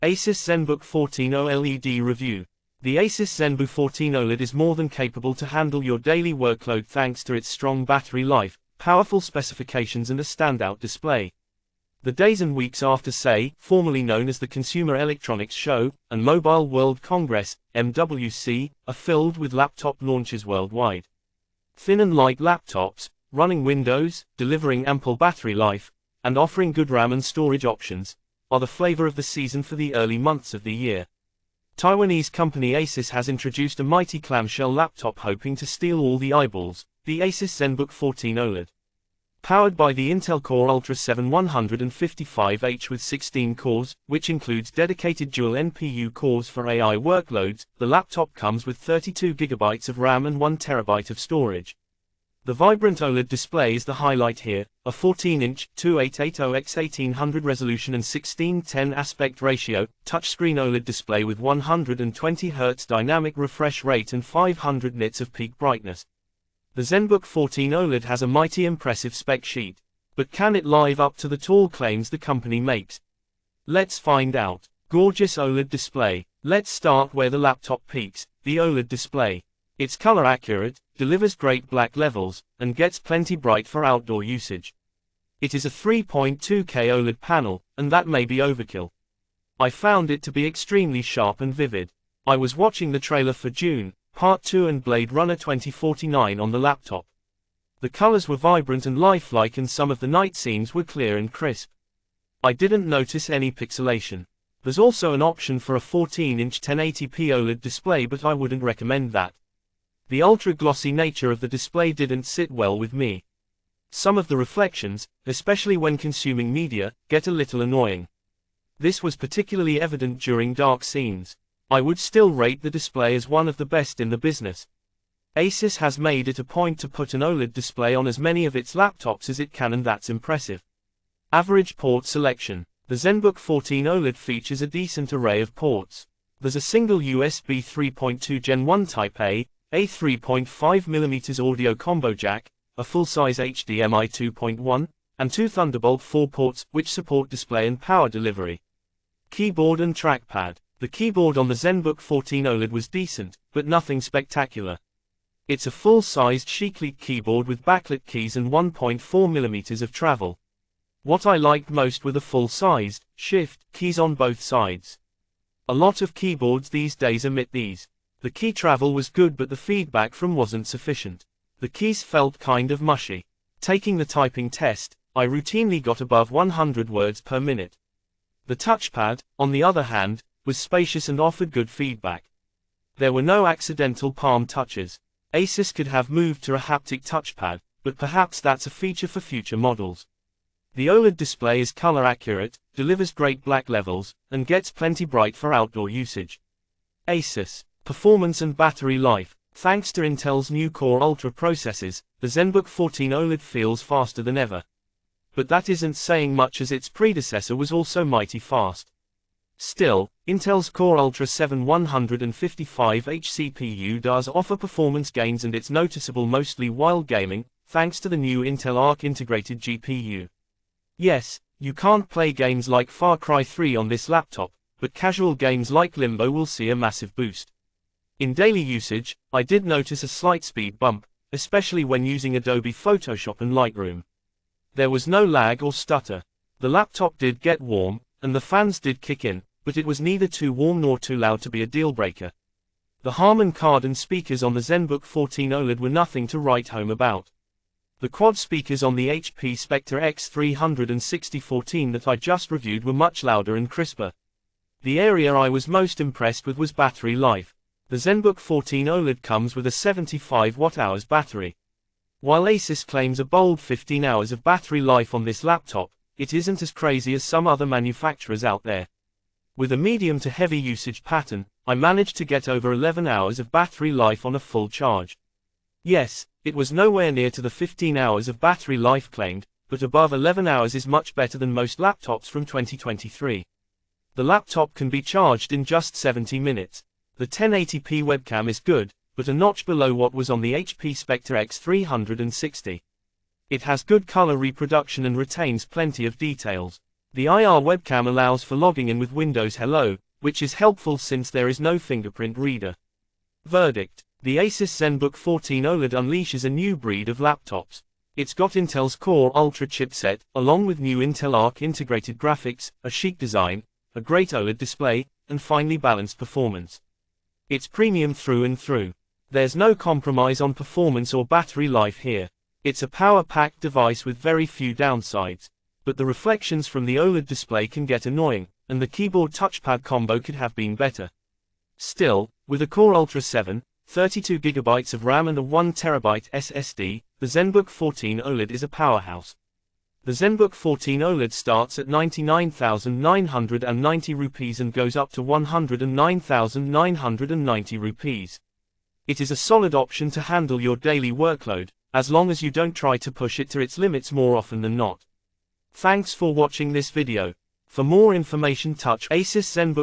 Asus Zenbook 14 OLED Review. The Asus Zenbook 14 OLED is more than capable to handle your daily workload thanks to its strong battery life, powerful specifications and a standout display. The days and weeks after SEI, formerly known as the Consumer Electronics Show, and Mobile World Congress, MWC, are filled with laptop launches worldwide. Thin and light laptops, running Windows, delivering ample battery life, and offering good RAM and storage options, are the flavor of the season for the early months of the year. Taiwanese company Asus has introduced a mighty clamshell laptop hoping to steal all the eyeballs, the Asus Zenbook 14 OLED. Powered by the Intel Core Ultra 7 155H with 16 cores, which includes dedicated dual NPU cores for AI workloads, the laptop comes with 32GB of RAM and 1TB of storage. The vibrant OLED display is the highlight here, a 14-inch, 2880x1800 resolution and 16:10 aspect ratio, touchscreen OLED display with 120Hz dynamic refresh rate and 500 nits of peak brightness. The Zenbook 14 OLED has a mighty impressive spec sheet. But can it live up to the tall claims the company makes? Let's find out. Gorgeous OLED display. Let's start where the laptop peaks, the OLED display. It's color accurate, delivers great black levels, and gets plenty bright for outdoor usage. It is a 3.2K OLED panel, and that may be overkill. I found it to be extremely sharp and vivid. I was watching the trailer for Dune, Part 2 and Blade Runner 2049 on the laptop. The colors were vibrant and lifelike and some of the night scenes were clear and crisp. I didn't notice any pixelation. There's also an option for a 14-inch 1080p OLED display, but I wouldn't recommend that. The ultra-glossy nature of the display didn't sit well with me. Some of the reflections, especially when consuming media, get a little annoying. This was particularly evident during dark scenes. I would still rate the display as one of the best in the business. Asus has made it a point to put an OLED display on as many of its laptops as it can, and that's impressive. Average port selection. The Zenbook 14 OLED features a decent array of ports. There's a single USB 3.2 Gen 1 Type A 3.5mm audio combo jack, a full-size HDMI 2.1, and two Thunderbolt 4 ports, which support display and power delivery. Keyboard and trackpad. The keyboard on the Zenbook 14 OLED was decent, but nothing spectacular. It's a full-sized chicly keyboard with backlit keys and 1.4mm of travel. What I liked most were the full-sized, shift, keys on both sides. A lot of keyboards these days omit these. The key travel was good, but the feedback from wasn't sufficient. The keys felt kind of mushy. Taking the typing test, I routinely got above 100 words per minute. The touchpad, on the other hand, was spacious and offered good feedback. There were no accidental palm touches. Asus could have moved to a haptic touchpad, but perhaps that's a feature for future models. The OLED display is color accurate, delivers great black levels, and gets plenty bright for outdoor usage. Asus. Performance and battery life. Thanks to Intel's new Core Ultra processors, the Zenbook 14 OLED feels faster than ever. But that isn't saying much, as its predecessor was also mighty fast. Still, Intel's Core Ultra 7 155H CPU does offer performance gains, and it's noticeable mostly while gaming, thanks to the new Intel Arc integrated GPU. Yes, you can't play games like Far Cry 3 on this laptop, but casual games like Limbo will see a massive boost. In daily usage, I did notice a slight speed bump, especially when using Adobe Photoshop and Lightroom. There was no lag or stutter. The laptop did get warm, and the fans did kick in, but it was neither too warm nor too loud to be a deal-breaker. The Harman Kardon speakers on the Zenbook 14 OLED were nothing to write home about. The quad speakers on the HP Spectre X36014 that I just reviewed were much louder and crisper. The area I was most impressed with was battery life. The Zenbook 14 OLED comes with a 75 Wh battery. While Asus claims a bold 15 hours of battery life on this laptop, it isn't as crazy as some other manufacturers out there. With a medium to heavy usage pattern, I managed to get over 11 hours of battery life on a full charge. Yes, it was nowhere near to the 15 hours of battery life claimed, but above 11 hours is much better than most laptops from 2023. The laptop can be charged in just 70 minutes. The 1080p webcam is good, but a notch below what was on the HP Spectre X360. It has good color reproduction and retains plenty of details. The IR webcam allows for logging in with Windows Hello, which is helpful since there is no fingerprint reader. Verdict: the Asus Zenbook 14 OLED unleashes a new breed of laptops. It's got Intel's Core Ultra chipset, along with new Intel Arc integrated graphics, a chic design, a great OLED display, and finely balanced performance. It's premium through and through. There's no compromise on performance or battery life here. It's a power-packed device with very few downsides. But the reflections from the OLED display can get annoying, and the keyboard-touchpad combo could have been better. Still, with a Core Ultra 7, 32GB of RAM and a 1TB SSD, the Zenbook 14 OLED is a powerhouse. The Zenbook 14 OLED starts at 99,990 rupees and goes up to 109,990 rupees. It is a solid option to handle your daily workload, as long as you don't try to push it to its limits more often than not. Thanks for watching this video. For more information touch Asus Zenbook